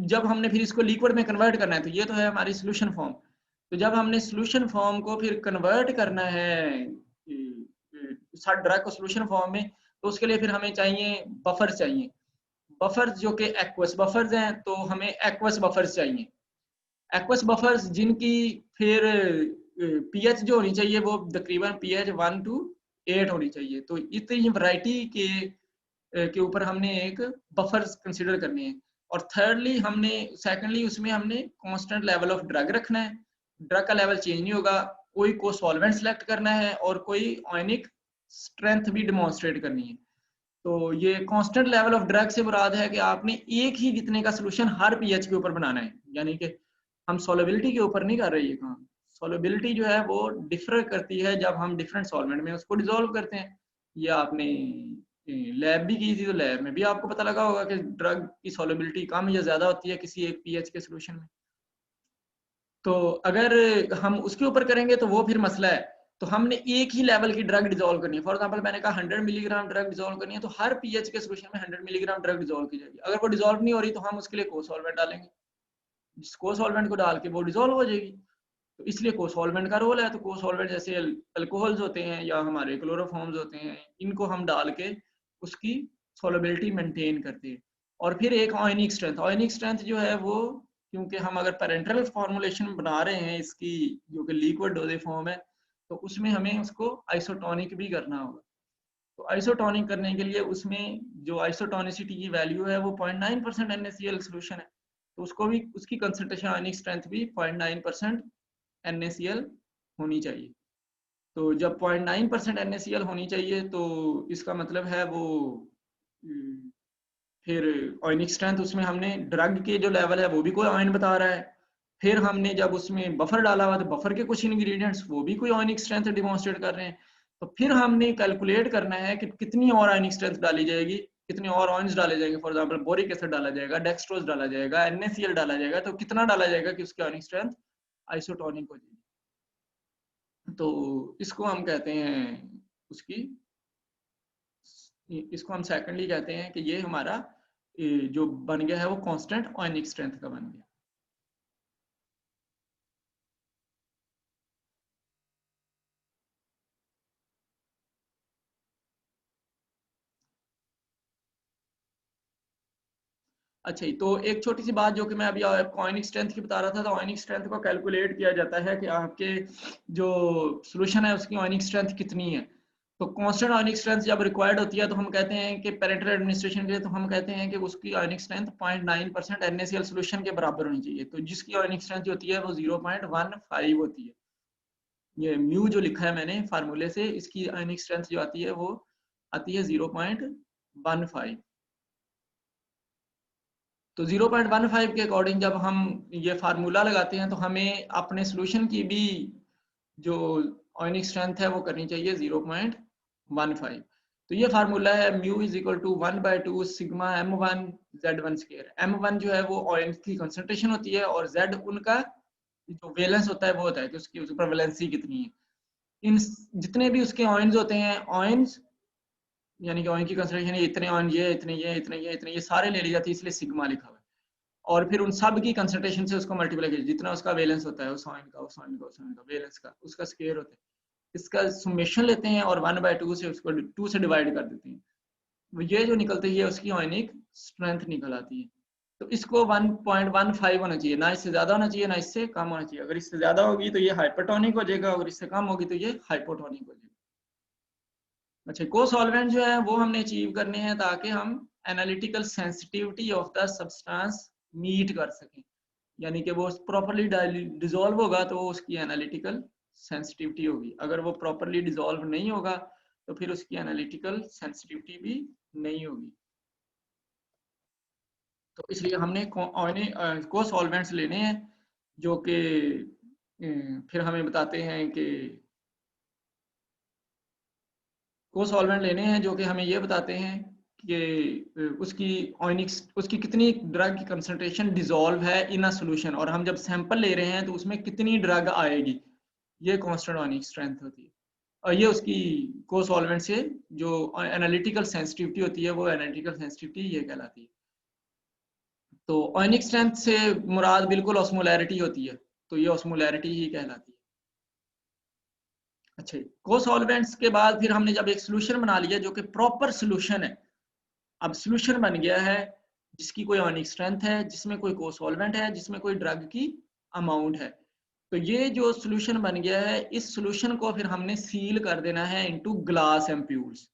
जब हमने फिर इसको लिक्विड में कन्वर्ट करना है, तो ये तो है हमारी सोल्यूशन फॉर्म। तो जब हमने सोल्यूशन फॉर्म को फिर कन्वर्ट करना है ड्रग को सोल्यूशन फॉर्म में, तो उसके लिए फिर हमें चाहिए बफर्स चाहिए। बफर्स जो कि एक्वस बफर्स हैं, तो हमें एक्वस बफर्स चाहिए। एक्वस बफर्स जिनकी फिर पीएच जो होनी चाहिए वो तकरीबन पीएच 1 to 8 होनी चाहिए। तो इतनी वैरायटी के ऊपर हमने एक बफर्स कंसीडर करने हैं। और सेकेंडली उसमें हमने कांस्टेंट लेवल ऑफ ड्रग रखना है, ड्रग का लेवल चेंज नहीं होगा। कोई को सॉल्वेंट सेलेक्ट करना है और कोई आयनिक स्ट्रेंथ भी डिमॉन्स्ट्रेट करनी है। तो ये कांस्टेंट लेवल ऑफ ड्रग से मुराद है कि आपने एक ही जितने का सोल्यूशन हर पीएच के ऊपर बनाना है, यानी कि हम सॉल्युबिलिटी के ऊपर नहीं कर रहे ये काम। सॉल्युबिलिटी जो है वो डिफर करती है जब हम डिफरेंट सॉल्वेंट में उसको डिसॉल्व करते हैं। ये आपने लैब भी की थी, तो लैब में भी आपको पता लगा होगा कि ड्रग की सॉल्युबिलिटी कम या ज्यादा होती है किसी एक पीएच के सोल्यूशन में। तो अगर हम उसके ऊपर करेंगे तो वो फिर मसला है। तो हमने एक ही लेवल की ड्रग डिसॉल्व करनी है। फॉर एग्जांपल मैंने कहा 100 मिलीग्राम ड्रग डिसॉल्व करनी है, तो हर पीएच के सोल्यूशन में 100 मिलीग्राम ड्रग डिसॉल्व की जाएगी। अगर वो डिसॉल्व नहीं हो रही तो हम उसके लिए को सॉल्वेंट डालेंगे, जिस को सॉल्वेंट को डाल के वो डिसॉल्व हो जाएगी। तो इसलिए को सॉल्वेंट का रोल है। तो को सॉल्वेंट जैसे अल्कोहल्स होते हैं या हमारे क्लोरोफॉर्म्स होते हैं, इनको हम डाल के उसकी सॉल्युबिलिटी मेंटेन करते हैं। और फिर एक आयनिक स्ट्रेंथ जो है वो, क्योंकि हम अगर पेरेंटल फॉर्मुलेशन बना रहे हैं इसकी जो कि लिक्विड डोजेज फॉर्म है, तो उसमें हमें उसको आइसोटोनिक भी करना होगा। तो आइसोटोनिक करने के लिए उसमें जो आइसोटोनिसिटी की वैल्यू है वो 0.9% NaCl सोल्यूशन है, तो उसको भी उसकी कंसंट्रेशन आयनिक स्ट्रेंथ भी 0.9% NaCl होनी चाहिए। तो जब 0.9% NaCl होनी चाहिए तो इसका मतलब है वो फिर आयनिक स्ट्रेंथ उसमें हमने ड्रग के जो लेवल है वो भी कोई आयन बता रहा है। फिर हमने जब उसमें बफर डाला हुआ तो बफर के कुछ इंग्रेडिएंट्स वो भी कोई आयनिक स्ट्रेंथ डिमॉन्स्ट्रेट कर रहे हैं। तो फिर हमने कैलकुलेट करना है कि कितनी और आयनिक स्ट्रेंथ डाली जाएगी, कितने और आयन्स डाले जाएंगे। फॉर एग्जांपल बोरिक एसिड डाला जाएगा, डेक्सट्रोज डाला जाएगा, NaCl डाला जाएगा, तो कितना डाला जाएगा कि उसकी आयनिक स्ट्रेंथ आइसोटोनिक हो जाएगी। तो इसको हम कहते हैं उसकी, इसको हम सेकेंडली कहते हैं कि ये हमारा जो बन गया है वो कांस्टेंट आयनिक स्ट्रेंथ का बन गया। अच्छा जी, तो एक छोटी सी बात जो कि मैं अभी आपको आयनिक स्ट्रेंथ की बता रहा था, तो आयनिक स्ट्रेंथ को कैलकुलेट किया जाता है कि आपके जो सॉल्यूशन है उसकी आयनिक स्ट्रेंथ कितनी है। तो कांस्टेंट आयनिक स्ट्रेंथ जब रिक्वायर्ड होती है तो हम कहते हैं कि पेरेंटल एडमिनिस्ट्रेशन के लिए, तो हम कहते हैं कि उसकी आयनिक स्ट्रेंथ 0.9% NaCl सॉल्यूशन के बराबर होनी चाहिए। तो जिसकी आयनिक स्ट्रेंथ जो होती है वो 0.15 होती है। ये म्यू जो लिखा है मैंने फार्मूले से, इसकी आयनिक स्ट्रेंथ जो आती है वो आती है 0.15। तो 0.15 के अकॉर्डिंग जब हम ये फार्मूला लगाते हैं तो हमें अपने सॉल्यूशन की भी जो आयनिक स्ट्रेंथ है वो करनी चाहिए 0.15। तो ये फार्मूला है mu is equal to 1/2 sigma m1 z1 square. m1 जो है वो आयन की कंसंट्रेशन होती है और z उनका जो वैलेंस होता है वो होता है कि उसकी उस पर वैलेंसी कितनी है। इन जितने भी उसके आयन्स होते हैं, आयन्स यानी कि आयन की कंसंट्रेशन इतने आयन, ये इतने, ये इतने, ये इतने, ये सारे ले ली जाती है, इसलिए सिग्मा लिखा हुआ है। और फिर उन सब की कंसंट्रेशन से उसको मल्टीप्लाई कीजिए, जितना उसका वैलेंस होता है उस आयन का, उस आयन का, उस आयन का वैलेंस का, उसका स्क्वायर होता है। इसका समेशन लेते हैं और 1/2 से उसको 2 से डिवाइड कर देते हैं। ये जो निकलती है उसकी आयनिक स्ट्रेंथ निकल आती है। तो इसको 1.15 होना चाहिए, ना इससे ज्यादा होना चाहिए ना इससे कम होना चाहिए। अगर इससे ज्यादा होगी तो ये हाइपरटोनिक हो जाएगा, अगर इससे कम होगी तो ये हाइपोटोनिक हो जाएगा। अच्छा, को सॉल्वेंट जो है वो हमने अचीव करने हैं ताकि हम analytical sensitivity of the substance meet कर सकें, यानी कि वो प्रॉपर्ली डिसॉल्व होगा तो उसकी एनालिटिकल सेंसिटिविटी होगी। अगर वो प्रॉपर्ली डिसॉल्व नहीं होगा तो फिर उसकी एनालिटिकल सेंसिटिविटी भी नहीं होगी। तो इसलिए हमने को सॉल्वेंट्स लेने हैं जो कि फिर हमें बताते हैं कि को सॉल्वेंट लेने हैं जो कि हमें ये बताते हैं कि उसकी आयनिक्स, उसकी कितनी ड्रग की कंसंट्रेशन डिसॉल्व है इन अ सॉल्यूशन, और हम जब सैंपल ले रहे हैं तो उसमें कितनी ड्रग आएगी, ये कांस्टेंट आयनिक स्ट्रेंथ होती है। और ये उसकी को सॉल्वेंट से जो एनालिटिकल सेंसिटिविटी होती है वो एनालिटिकल सेंसिटिविटी ये कहलाती है। तो आयनिक स्ट्रेंथ से मुराद बिल्कुल ऑस्मोलैरिटी होती है, तो ये ऑस्मोलैरिटी ही कहलाती है। अच्छा, को सॉल्वेंट्स के बाद फिर हमने जब एक सोल्यूशन बना लिया जो कि प्रॉपर सोल्यूशन है, अब सोल्यूशन बन गया है जिसकी कोई आयनिक स्ट्रेंथ है, जिसमें कोई को सॉल्वेंट है, जिसमें कोई ड्रग की अमाउंट है, तो ये जो सोल्यूशन बन गया है इस सोल्यूशन को फिर हमने सील कर देना है इनटू ग्लास एम्प्यूल्स।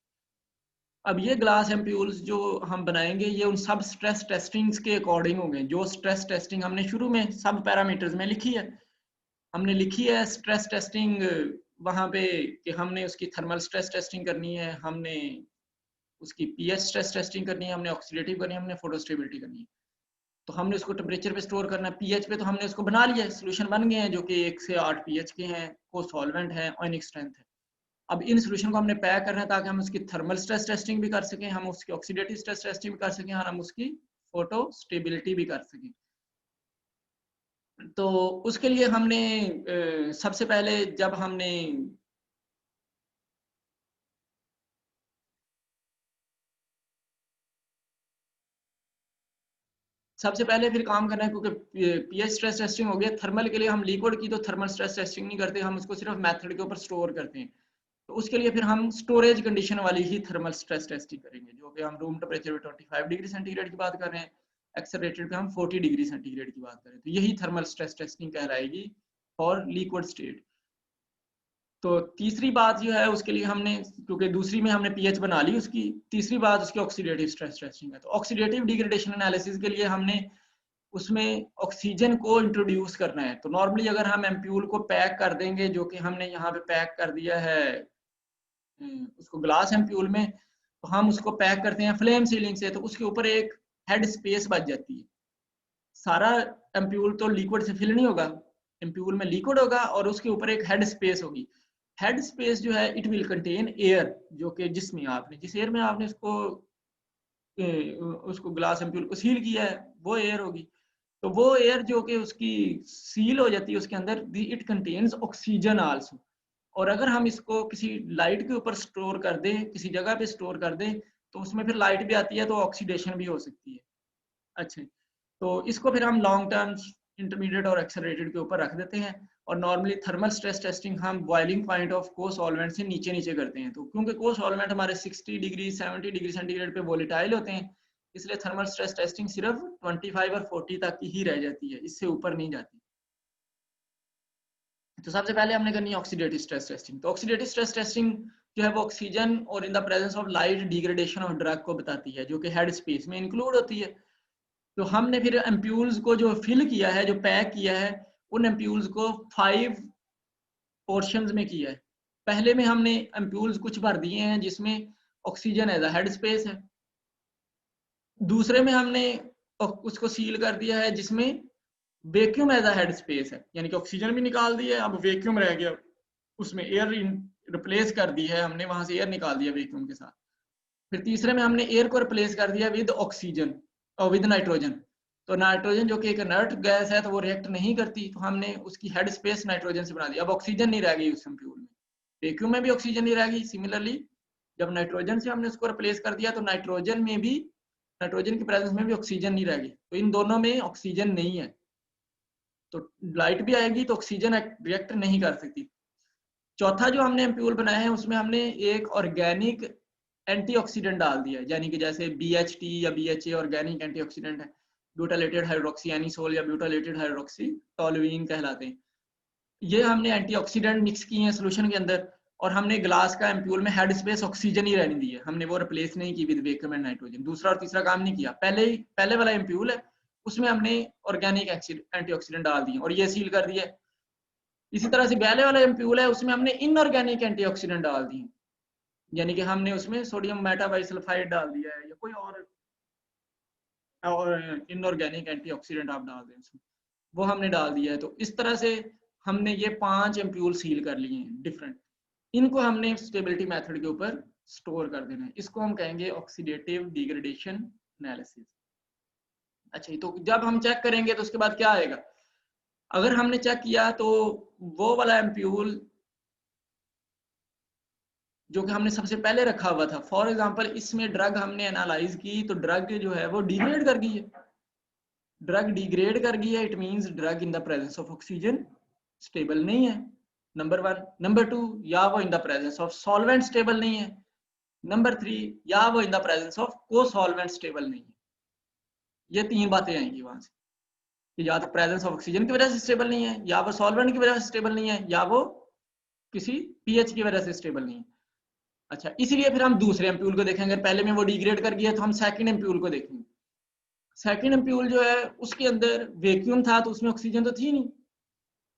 अब ये ग्लास एम्प्यूल्स जो हम बनाएंगे ये उन सब स्ट्रेस टेस्टिंग्स के अकॉर्डिंग होंगे, जो स्ट्रेस टेस्टिंग हमने शुरू में सब पैरामीटर्स में लिखी है। हमने लिखी है स्ट्रेस टेस्टिंग वहां पे कि हमने उसकी थर्मल स्ट्रेस टेस्टिंग करनी है, हमने उसकी पीएच स्ट्रेस टेस्टिंग करनी है, हमने ऑक्सीडेटिव करनी है, हमने फोटोस्टेबिलिटी करनी है। तो हमने उसको टेम्परेचर पे स्टोर करना है, पीएच पे तो हमने उसको बना लिया है, सोल्यूशन बन गए हैं जो कि 1 से 8 पीएच के हैं, को सॉल्वेंट है, आयनिक स्ट्रेंथ है। अब इन सोल्यूशन को हमने पैक करना है ताकि हम उसकी थर्मल स्ट्रेस टेस्टिंग भी कर सकें, हम उसकी ऑक्सीडेटिव स्ट्रेस टेस्टिंग भी कर सकें और हम उसकी फोटो स्टेबिलिटी भी कर सकें। तो उसके लिए हमने सबसे पहले जब हमने सबसे पहले फिर काम करना है, क्योंकि पीएच स्ट्रेस टेस्टिंग हो गया, थर्मल के लिए हम लिक्विड की तो थर्मल स्ट्रेस टेस्टिंग नहीं करते, हम उसको सिर्फ मेथड के ऊपर स्टोर करते हैं। तो उसके लिए फिर हम स्टोरेज कंडीशन वाली ही थर्मल स्ट्रेस टेस्टिंग करेंगे, जो कि हम रूम टेम्परेचर पे 25 डिग्री सेंटीग्रेड की बात कर रहे हैं, एक्सेलरेटेड पे हम 40 डिग्री सेंटीग्रेड की बात करें, तो यही थर्मल स्ट्रेस टेस्टिंग कहलाएगी फॉर लिक्विड स्टेट। तो तीसरी बात जो है उसके लिए हमने, क्योंकि दूसरी में हमने पीएच बना ली उसकी, तीसरी बात उसकी ऑक्सीडेटिव स्ट्रेस टेस्टिंग है। तो ऑक्सीडेटिव डिग्रेडेशन एनालिसिस के लिए हमने उसमें ऑक्सीजन को इंट्रोड्यूस करना है। तो नॉर्मली अगर हम एम्प्यूल को पैक कर देंगे, जो कि हमने यहाँ पे पैक कर दिया है उसको ग्लास एम्प्यूल में, तो हम उसको पैक करते हैं फ्लेम सीलिंग से, तो उसके ऊपर एक हेड स्पेस बच जाती है। सारा एम्प्यूल तो लिक्विड से फिल नहीं होगा, एम्प्यूल में लिक्विड होगा और उसके ऊपर एक हेड स्पेस होगी। हेड स्पेस जो है इट विल कंटेन एयर, जो कि जिसमें आपने जिस एयर में आपने उसको ग्लास एम्प्यूल को सील किया है वो एयर होगी। तो वो एयर जो कि उसकी सील हो जाती है उसके अंदर, इट कंटेन्स ऑक्सीजन आल्सो। और अगर हम इसको किसी लाइट के ऊपर स्टोर कर दें, किसी जगह पे स्टोर कर दें, तो उसमें फिर लाइट भी आती है तो ऑक्सीडेशन भी हो सकती है। अच्छा, तो इसको फिर हम लॉन्ग टर्म, इंटरमीडिएट और एक्सेलरेटेड के ऊपर रख देते हैं। और नॉर्मली थर्मल स्ट्रेस टेस्टिंग हम बॉइलिंग पॉइंट ऑफ को सॉल्वेंट से नीचे नीचे करते हैं। तो क्योंकि को सॉल्वेंट हमारे 60 डिग्री 70 डिग्री सेंटीग्रेड पे वोलेटाइल होते हैं, इसलिए थर्मल स्ट्रेस टेस्टिंग सिर्फ 25 और 40 तक ही रह जाती है, इससे ऊपर नहीं जाती। तो सबसे पहले हमने करनी है ऑक्सीडेटिव स्ट्रेस टेस्टिंग। तो ऑक्सीडेटिव स्ट्रेस टेस्टिंग जो है वो ऑक्सीजन और in the presence of light degradation of drug को बताती है, जो कि हेड स्पेस में इंक्लूड होती है। तो हमने फिर एम्प्यूल्स को जो फिल किया है, जो पैक किया है, उन एम्प्यूल्स को 5 पोर्शंस में किया है। पहले में हमने एम्प्यूल्स कुछ भर दिए हैं जिसमें oxygen as a head space है। दूसरे में हमने उसको सील कर दिया है जिसमें vacuum as a head space है, यानी कि ऑक्सीजन भी निकाल दी है, अब वैक्यूम रह गया, उसमें एयर रिप्लेस कर दी है हमने, वहां से एयर निकाल दिया वैक्यूम के साथ। फिर तीसरे में हमने एयर को रिप्लेस कर दिया विद ऑक्सीजन और विद नाइट्रोजन। तो नाइट्रोजन जो कि एक इनर्ट गैस है तो वो रिएक्ट नहीं करती, तो हमने उसकी हेड स्पेस नाइट्रोजन से बना दी। अब ऑक्सीजन नहीं रह गई उस एम्प्यूल में, वैक्यूम में भी ऑक्सीजन नहीं रह गई। सिमिलरली जब नाइट्रोजन से हमने उसको रिप्लेस कर दिया तो नाइट्रोजन में भी, नाइट्रोजन की प्रेजेंस में भी ऑक्सीजन नहीं रह गई, तो इन दोनों में ऑक्सीजन नहीं है, तो लाइट भी आएगी तो ऑक्सीजन रिएक्ट नहीं कर सकती। चौथा जो हमने एम्प्यूल बनाया है उसमें हमने एक ऑर्गेनिक एंटीऑक्सीडेंट डाल दिया है, यानी कि जैसे BHT या BHA ऑर्गेनिक एंटीऑक्सीडेंट है, ब्यूटालेटेड हाइड्रोक्सी एनिसोल या ब्यूटालेटेड हाइड्रोक्सी टोलुइन कहलाते हैं। ये हमने एंटीऑक्सीडेंट मिक्स किए हैं सोल्यूशन के अंदर, और हमने ग्लास का एम्प्यूल में हेड स्पेस ऑक्सीजन ही रहने दी है, हमने वो रिप्लेस नहीं की विद वैक्यूम एंड नाइट्रोजन। दूसरा और तीसरा काम नहीं किया, पहले वाला एम्प्यूल है उसमें हमने ऑर्गेनिक एंटीऑक्सीडेंट डाल दिए और ये सील कर दिया। इसी तरह से पहले वाला एम्प्यूल है उसमें हमने इनऑर्गेनिक एंटीऑक्सीडेंट डाल दिए, यानी कि हमने उसमें सोडियम मेटाबाइसल्फाइड डाल दिया है या कोई और इनऑर्गेनिक एंटीऑक्सीडेंट आप डाल दें उसमें, वो हमने डाल दिया है। तो इस तरह से हमने ये 5 एम्प्यूल सील कर लिए हैं डिफरेंट। इनको हमने स्टेबिलिटी मेथड के ऊपर स्टोर कर देना है, इसको हम कहेंगे ऑक्सीडेटिव डिग्रेडेशन एनालिसिस। अच्छा, तो जब हम चेक करेंगे तो उसके बाद क्या आएगा, अगर हमने चेक किया तो वो वाला एम्प्यूल जो कि हमने सबसे पहले रखा हुआ था, फॉर एग्जांपल इसमें ड्रग हमने एनालाइज की तो ड्रग जो है वो डिग्रेड कर गई है, ड्रग डिग्रेड कर गई है, it means drug in the presence of oxygen stable नहीं है, नंबर 1। नंबर 2, या वो in the presence of solvent stable नहीं है। नंबर 3, या वो इन द प्रेजेंस ऑफ को सॉल्वेंट स्टेबल नहीं है। ये 3 बातें आएंगी वहां से, कि या तो प्रेजेंस ऑफ ऑक्सीजन की वजह से स्टेबल नहीं है, या वो सॉल्वेंट की वजह से स्टेबल नहीं है, या वो किसी पीएच की वजह से स्टेबल नहीं है। अच्छा, इसीलिए फिर हम दूसरे एम्प्यूल को देखेंगे, अगर पहले में वो डिग्रेड कर गया तो हम सेकंड एम्प्यूल को देखेंगे। सेकंड एम्प्यूल जो है उसके अंदर वैक्यूम था तो उसमें ऑक्सीजन तो थी नहीं,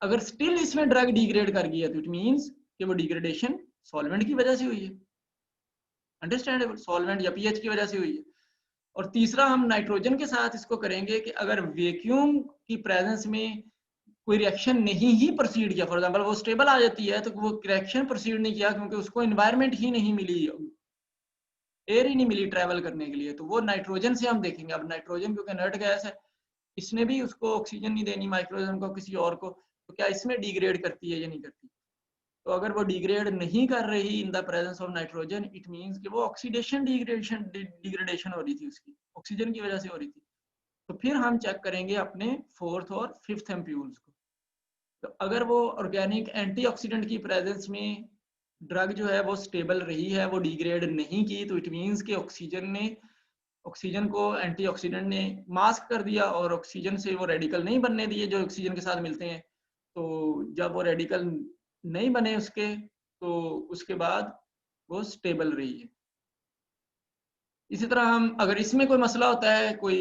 अगर स्टिल इसमें ड्रग डिग्रेड कर गया तो इट मींस कि वो डिग्रेडेशन सॉल्वेंट की वजह से हुई है, अंडरस्टैंडेबल, सॉल्वेंट या पीएच की वजह से हुई है। और तीसरा हम नाइट्रोजन के साथ इसको करेंगे कि अगर वैक्यूम की प्रेजेंस में कोई रिएक्शन नहीं ही प्रोसीड किया, फॉर एग्जांपल वो स्टेबल आ जाती है तो वो रिएक्शन प्रोसीड नहीं किया क्योंकि उसको एनवायरनमेंट ही नहीं मिली, एयर ही नहीं मिली ट्रैवल करने के लिए, तो वो नाइट्रोजन से हम देखेंगे। अब नाइट्रोजन क्योंकि इनर्ट गैस है, इसने भी उसको ऑक्सीजन नहीं देनी नाइट्रोजन को किसी और को, तो क्या इसमें डिग्रेड करती है या नहीं करती। तो अगर वो डिग्रेड नहीं कर रही in the presence of nitrogen, it means कि वो ऑक्सीडेशन डिग्रेडेशन हो रही थी उसकी, ऑक्सीजन की वजह से हो रही थी। तो फिर हम चेक करेंगे अपने 4th और 5th एम्प्यूल्स को। तो अगर वो ऑर्गेनिक एंटीऑक्सीडेंट की प्रेजेंस में ड्रग जो है वो स्टेबल रही है, वो डिग्रेड नहीं की, तो इट मींस कि ऑक्सीजन को एंटीऑक्सीडेंट ने मास्क कर दिया और ऑक्सीजन से वो रेडिकल नहीं बनने दिए जो ऑक्सीजन के साथ मिलते हैं। तो जब वो रेडिकल नहीं बने उसके, तो उसके बाद वो स्टेबल रही है। इसी तरह हम अगर इसमें कोई मसला होता है, कोई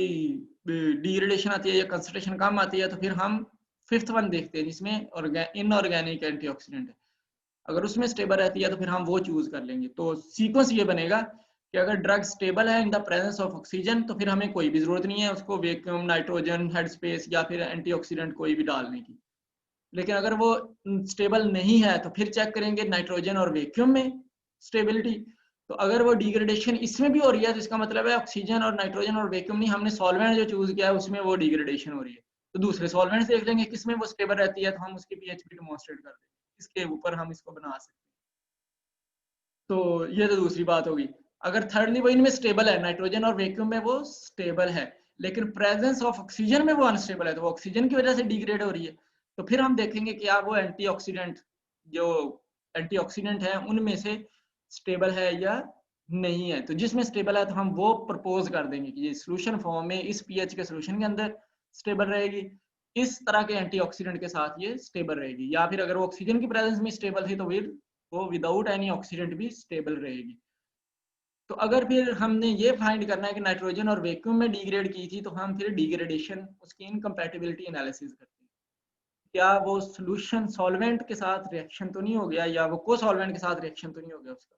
डिग्रेडेशन आती है या कंसंट्रेशन कम आती है, तो फिर हम 5th वन देखते हैं जिसमें इनऑर्गेनिक एंटीऑक्सीडेंट है। अगर उसमें स्टेबल रहती है तो फिर हम वो चूज कर लेंगे। तो सीक्वेंस ये बनेगा कि अगर ड्रग स्टेबल है in the presence of oxygen तो फिर हमें कोई भी जरूरत नहीं है उसको वैक्यूम, नाइट्रोजन, हेड स्पेस या फिर एंटीऑक्सीडेंट कोई भी डालने की। लेकिन अगर वो स्टेबल नहीं है तो फिर चेक करेंगे नाइट्रोजन और वैक्यूम में स्टेबिलिटी। तो अगर वो डिग्रेडेशन इसमें भी हो रही है तो इसका मतलब है ऑक्सीजन और नाइट्रोजन और वैक्यूम नहीं, हमने सॉल्वेंट जो चूज किया है उसमें वो डिग्रेडेशन हो रही है। तो दूसरे सॉल्वेंट देख लेंगे किसमें वो स्टेबल रहती है, तो हम उसकी पीएच भी डेमोंस्ट्रेट कर देंगे, इसके ऊपर हम इसको बना सकते हैं। तो ये तो दूसरी बात होगी। अगर थर्डली वो इनमें स्टेबल है, नाइट्रोजन और वैक्यूम में वो स्टेबल है, लेकिन प्रेजेंस ऑफ ऑक्सीजन में वो अनस्टेबल है, तो वो ऑक्सीजन की वजह से डिग्रेड हो रही है। तो फिर हम देखेंगे कि यार वो एंटीऑक्सीडेंट जो एंटीऑक्सीडेंट है उनमें से स्टेबल है या नहीं है। तो जिसमें स्टेबल है तो हम वो प्रपोज कर देंगे कि ये सोल्यूशन फॉर्म में इस पीएच के सोल्यूशन के अंदर स्टेबल रहेगी, इस तरह के एंटीऑक्सीडेंट के साथ ये स्टेबल रहेगी। या फिर अगर वो ऑक्सीजन की प्रेजेंस में स्टेबल थी तो फिर वो विदाउट एनी ऑक्सीडेंट भी स्टेबल रहेगी। तो अगर फिर हमने ये फाइंड करना है कि नाइट्रोजन और वैक्यूम में डिग्रेड की थी, तो हम फिर डिग्रेडेशन उसकी इनकम्पैटिबिलिटी एनालिसिस करते हैं। क्या वो सॉल्यूशन सॉल्वेंट के साथ रिएक्शन तो नहीं हो गया, या वो को सॉल्वेंट के साथ रिएक्शन तो नहीं हो गया उसका।